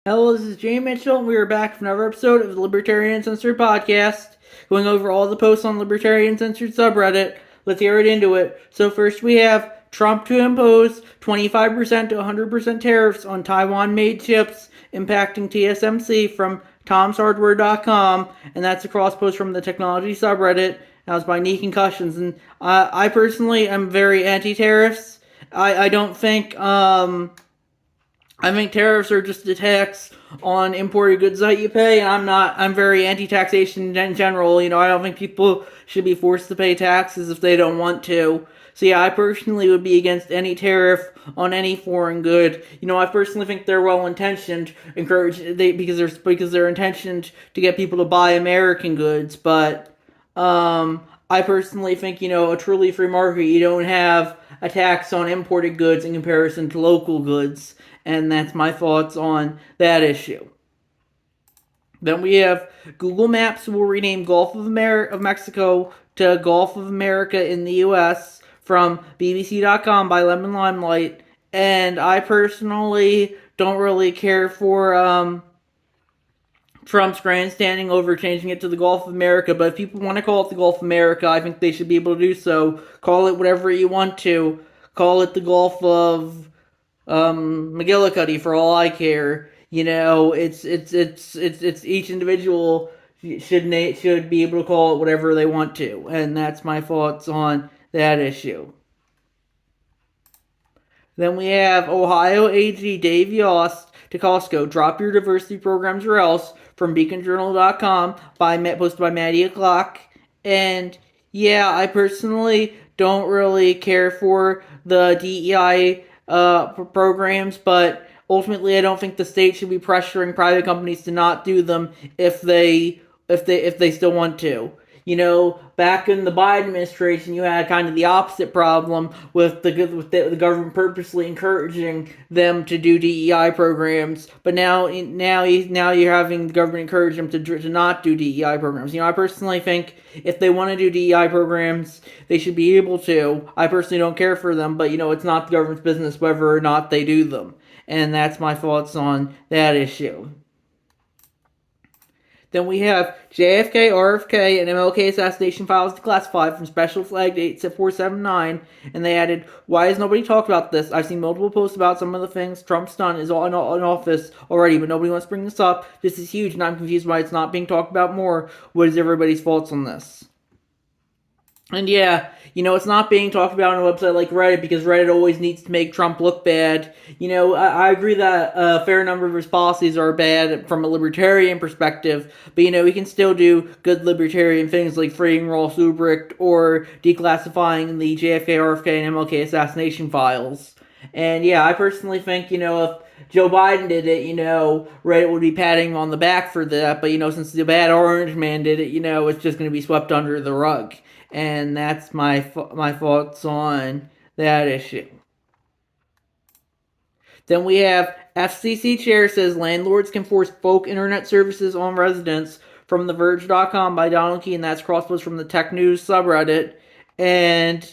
Hello, this is Jay Mitchell, and we are back for another episode of the Libertarian Uncensored podcast, going over all the posts on Libertarian Uncensored subreddit. Let's get right into it. So first we have Trump to impose 25% to 100% tariffs on Taiwan-made chips impacting TSMC from tomshardware.com, and that's a cross post from the technology subreddit. That was by Knee Concussions, and I personally am very anti-tariffs. I don't think I think tariffs are just a tax on imported goods that you pay, and I'm very anti-taxation in general. I don't think people should be forced to pay taxes if they don't want to. So yeah, I personally would be against any tariff on any foreign good. I personally think they're well intentioned, because they're intentioned to get people to buy American goods. But I personally think a truly free market, you don't have a tax on imported goods in comparison to local goods, and that's my thoughts on that issue. Then we have Google Maps will rename Gulf of Mexico to Gulf of America in the U.S. from BBC.com by Lemon Limelight. And I personally don't really care for Trump's grandstanding over changing it to the Gulf of America, but if people want to call it the Gulf of America, I think they should be able to do so. Call it whatever you want to. Call it the Gulf of McGillicuddy for all I care. It's each individual should be able to call it whatever they want to, and that's my thoughts on that issue. Then we have Ohio AG Dave Yost to Costco. Drop your diversity programs or else from BeaconJournal.com posted by Maddie O'Clock. And yeah, I personally don't really care for the DEI programs, but ultimately I don't think the state should be pressuring private companies to not do them if they still want to. Back in the Biden administration, you had kind of the opposite problem with the government purposely encouraging them to do DEI programs. But now you're having the government encourage them to not do DEI programs. I personally think if they want to do DEI programs, they should be able to. I personally don't care for them, but it's not the government's business whether or not they do them. And that's my thoughts on that issue. Then we have JFK, RFK, and MLK assassination files declassified from Special Flag 8479, and they added, "Why has nobody talked about this? I've seen multiple posts about some of the things Trump's done is all in office already, but nobody wants to bring this up. This is huge, and I'm confused why it's not being talked about more. What is everybody's thoughts on this?" And yeah, it's not being talked about on a website like Reddit because Reddit always needs to make Trump look bad. I agree that a fair number of his policies are bad from a libertarian perspective, but we can still do good libertarian things like freeing Ross Ulbricht or declassifying the JFK, RFK, and MLK assassination files. And yeah, I personally think, if Joe Biden did it, Reddit would be patting him on the back for that, but since the bad orange man did it, it's just going to be swept under the rug. And that's my thoughts on that issue. Then we have FCC chair says landlords can force bulk internet services on residents from TheVerge.com by Donald Key, and that's crosspost from the Tech News subreddit. And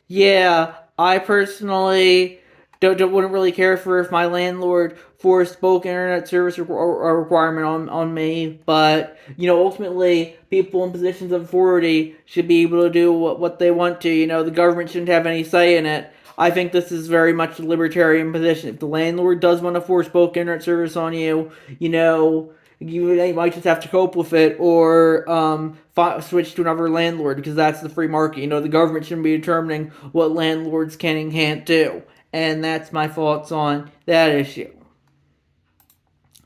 yeah, I personally wouldn't really care for if my landlord forced bulk internet service requirement on me, but ultimately people in positions of authority should be able to do what they want to. The government shouldn't have any say in it. I think this is very much a libertarian position. If the landlord does want to force bulk internet service on you, you might just have to cope with it or switch to another landlord because that's the free market. The government shouldn't be determining what landlords can and can't do. And that's my thoughts on that issue.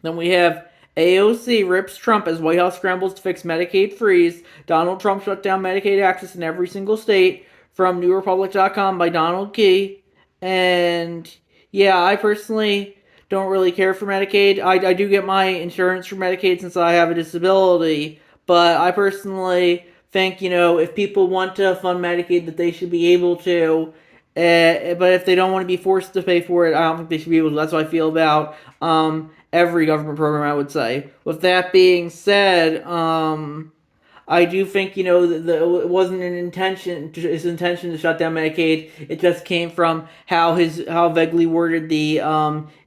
Then we have AOC rips Trump as White House scrambles to fix Medicaid freeze. Donald Trump shut down Medicaid access in every single state from NewRepublic.com by Donald Key. And yeah, I personally don't really care for Medicaid. I do get my insurance for Medicaid since I have a disability. But I personally think, if people want to fund Medicaid, that they should be able to. But if they don't want to be forced to pay for it, I don't think they should be able to. That's how I feel about every government program, I would say. With that being said, I do think it wasn't his intention to shut down Medicaid. It just came from how vaguely worded the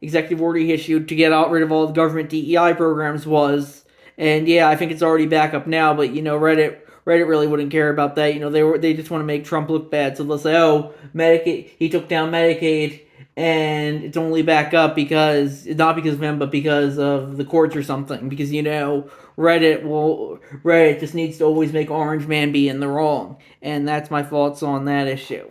executive order he issued to get rid of all the government DEI programs was. And yeah, I think it's already back up now. But Reddit really wouldn't care about that. They just want to make Trump look bad. So they'll say, oh, Medicaid, he took down Medicaid, and it's only back up because not because of him, but because of the courts or something. Because Reddit just needs to always make Orange Man be in the wrong, and that's my thoughts on that issue.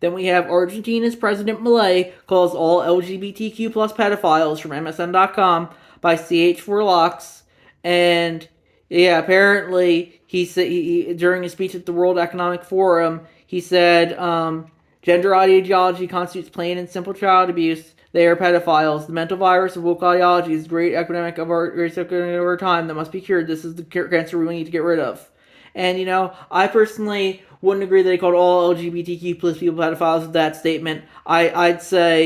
Then we have Argentina's President Milei calls all LGBTQ plus pedophiles from MSN.com by CH4 Locks, and yeah, apparently he said during his speech at the World Economic Forum, he said gender ideology constitutes plain and simple child abuse. They are pedophiles. The mental virus of woke ideology is a great epidemic of our time that must be cured. This is the cancer we need to get rid of. And I personally wouldn't agree that he called all LGBTQ plus people pedophiles with that statement. I'd say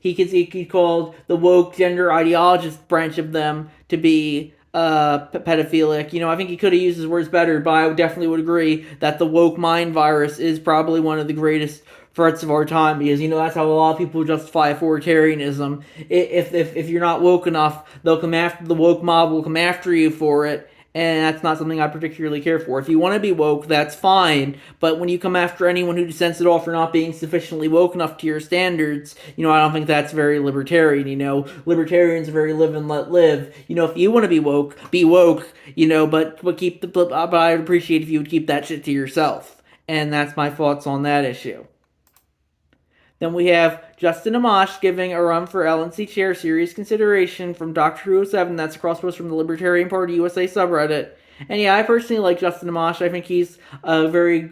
he called the woke gender ideologist branch of them to be pedophilic. I think he could have used his words better, but I definitely would agree that the woke mind virus is probably one of the greatest threats of our time, because that's how a lot of people justify authoritarianism. If you're not woke enough, they'll come after the woke mob will come after you for it. And that's not something I particularly care for. If you want to be woke, that's fine. But when you come after anyone who dissents at all for not being sufficiently woke enough to your standards, I don't think that's very libertarian. Libertarians are very live and let live. If you want to be woke, be woke. But I'd appreciate if you would keep that shit to yourself. And that's my thoughts on that issue. Then we have Justin Amash giving a run for LNC chair serious consideration from Dr. Who 07. That's a cross post from the Libertarian Party USA subreddit. And yeah, I personally like Justin Amash. I think he's a very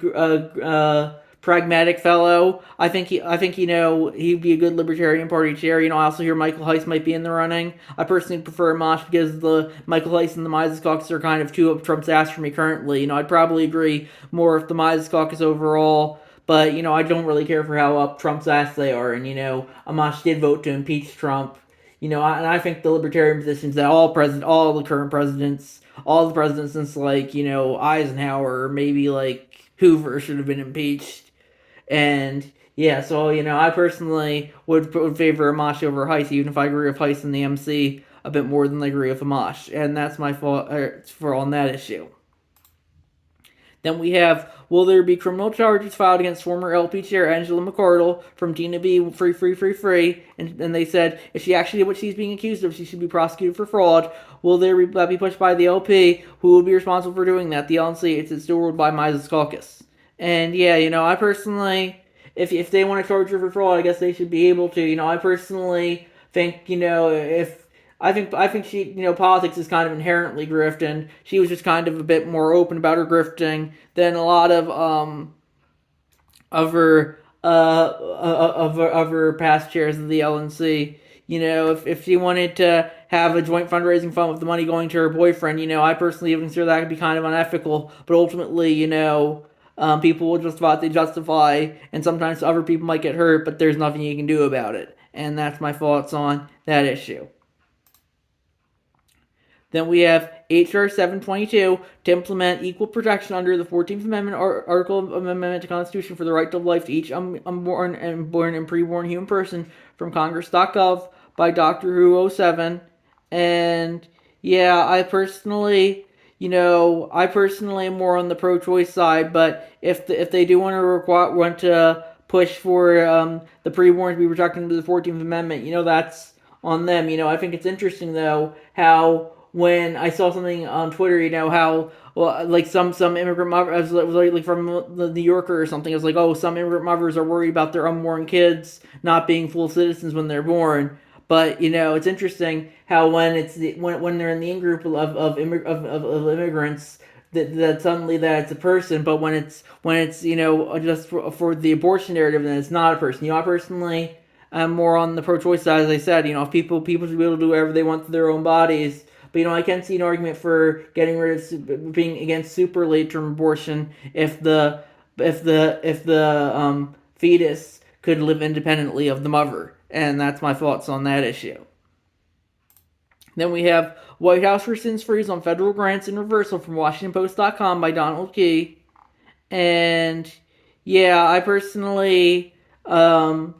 pragmatic fellow. I think he'd be a good Libertarian Party chair. I also hear Michael Heiss might be in the running. I personally prefer Amash because the Michael Heiss and the Mises Caucus are kind of two of Trump's ass for me currently. I'd probably agree more if the Mises Caucus overall. But, I don't really care for how up Trump's ass they are. And, Amash did vote to impeach Trump. And I think the libertarian positions that all the current presidents, all the presidents since, Eisenhower, or maybe, Hoover should have been impeached. And, yeah, so, I personally would favor Amash over Heiss, even if I agree with Heiss and the MC a bit more than I agree with Amash. And that's my fault for on that issue. Then we have, will there be criminal charges filed against former LP chair Angela McArdle from Tina B. Free? And they said, if she actually did what she's being accused of, she should be prosecuted for fraud. Will that be pushed by the LP? Who will be responsible for doing that? The LNC, it's still ruled by Mises Caucus. And yeah, I personally, if they want to charge her for fraud, I guess they should be able to. I personally think, I think she, politics is kind of inherently grift, and she was just kind of a bit more open about her grifting than a lot of her past chairs of the LNC. If she wanted to have a joint fundraising fund with the money going to her boyfriend, I personally would consider that to be kind of unethical. But ultimately, people will justify, and sometimes other people might get hurt, but there's nothing you can do about it. And that's my thoughts on that issue. Then we have H.R. 722 to implement equal protection under the 14th Amendment Article of Amendment to the Constitution for the right to life to each unborn and born and preborn human person from Congress.gov by Dr. Who 07. And yeah, I personally am more on the pro-choice side, but if they do want to push for the preborn to be protected under the 14th Amendment, that's on them. I think it's interesting though how when I saw something on Twitter, how some immigrant mothers, like from the New Yorker or something, it was like, oh, some immigrant mothers are worried about their unborn kids not being full citizens when they're born. But it's interesting how when they're in the in group of immigrants, that suddenly that it's a person, but when it's just for the abortion narrative, then it's not a person. I personally am more on the pro-choice side, as I said. If people should be able to do whatever they want to their own bodies. But I can see an argument for getting rid of being against super late term abortion if the fetus could live independently of the mother, and that's my thoughts on that issue. Then we have White House rescinds freeze on federal grants and reversal from WashingtonPost.com by Donald Key. And yeah, I personally don't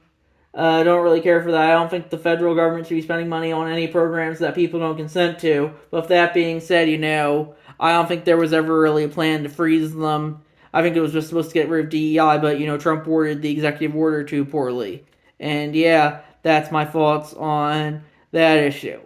really care for that. I don't think the federal government should be spending money on any programs that people don't consent to. But with that being said, I don't think there was ever really a plan to freeze them. I think it was just supposed to get rid of DEI, but Trump worded the executive order too poorly. And yeah, that's my thoughts on that issue.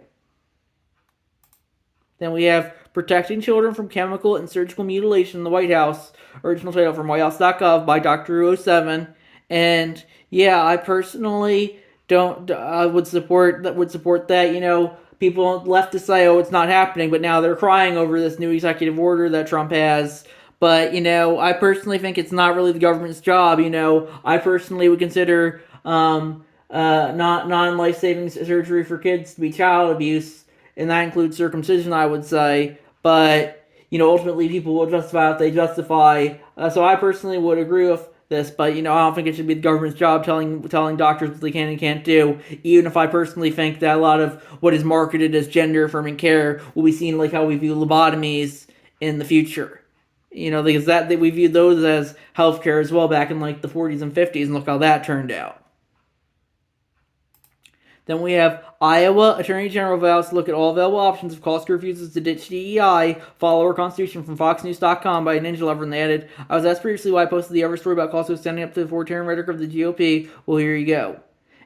Then we have Protecting Children from Chemical and Surgical Mutilation in the White House. Original title from whitehouse.gov by Dr. 07. And yeah, I personally don't would support that. People left to say, oh, it's not happening, but now they're crying over this new executive order that Trump has. But I personally think it's not really the government's job. I personally would consider not non-life saving surgery for kids to be child abuse, and that includes circumcision, I would say. But ultimately, people will justify what they justify. So I personally would agree with this, but I don't think it should be the government's job telling doctors what they can and can't do. Even if I personally think that a lot of what is marketed as gender affirming care will be seen like how we view lobotomies in the future. Because that we viewed those as healthcare as well back in like the 40s and 50s, and look how that turned out. Then we have Iowa Attorney General vows to look at all available options if Koska refuses to ditch DEI. Follow our Constitution from FoxNews.com by Ninja Lover, and they added, I was asked previously why I posted the other story about Koska standing up to the authoritarian rhetoric of the GOP. Well, here you go.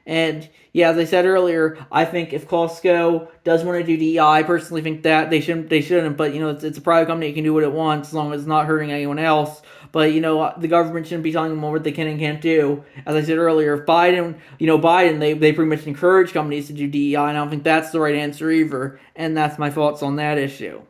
And yeah, as I said earlier, I think if Costco does want to do DEI, I personally think that they shouldn't. But it's a private company; it can do what it wants as long as it's not hurting anyone else. But the government shouldn't be telling them what they can and can't do. As I said earlier, if Biden, they pretty much encourage companies to do DEI, and I don't think that's the right answer either. And that's my thoughts on that issue.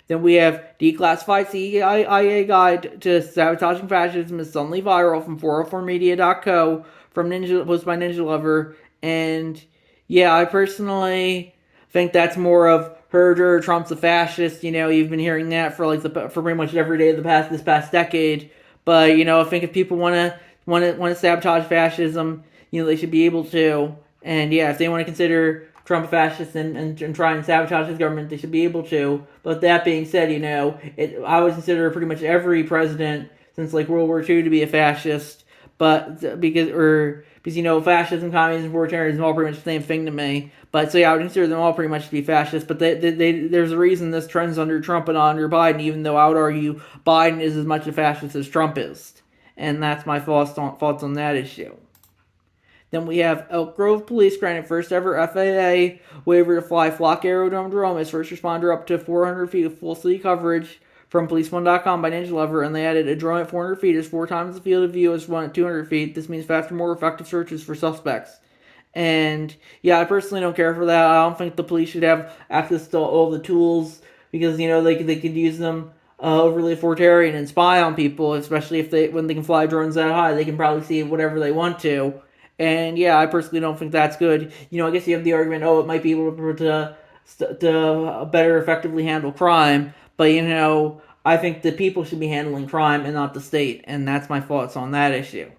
Then we have Declassified CIA Guide to Sabotaging Fascism is suddenly viral from 404media.co posted by Ninja Lover. And yeah, I personally think that's more of Herder, Trump's a fascist. You've been hearing that for for pretty much every day of this past decade. But I think if people want to sabotage fascism, they should be able to. And yeah, if they want to consider Trump a fascist and try and sabotage his government, they should be able to. But that being said, I would consider pretty much every president since like World War II to be a fascist. But because fascism, communism, authoritarianism, all pretty much the same thing to me. But so yeah, I would consider them all pretty much to be fascist. But there's a reason this trend's under Trump and not under Biden, even though I would argue Biden is as much a fascist as Trump is. And that's my thoughts on that issue. Then we have Elk Grove Police granted first ever FAA waiver to fly Flock Aerodrome Drone as first responder up to 400 feet of full city coverage from policeone.com by Ninja Lover, and they added a drone at 400 feet is 4 times the field of view as one at 200 feet. This means faster, more effective searches for suspects. And yeah, I personally don't care for that. I don't think the police should have access to all the tools because they could use them overly authoritarian and spy on people, especially when they can fly drones that high. They can probably see whatever they want to. And yeah, I personally don't think that's good. I guess you have the argument, it might be able to better effectively handle crime. But I think the people should be handling crime and not the state. And that's my thoughts on that issue.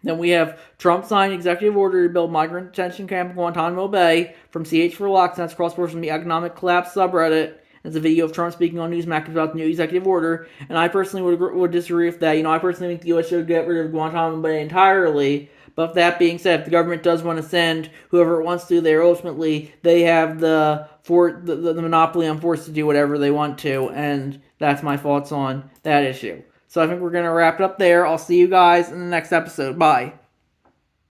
Then we have Trump signed executive order to build migrant detention camp in Guantanamo Bay from CH for Locks. That's cross borders from the economic collapse subreddit. It's a video of Trump speaking on Newsmax about the new executive order, and I personally would disagree with that. I personally think the U.S. should get rid of Guantanamo Bay entirely. But that being said, if the government does want to send whoever it wants to there, ultimately they have the monopoly on force to do whatever they want to, and that's my thoughts on that issue. So I think we're going to wrap it up there. I'll see you guys in the next episode. Bye.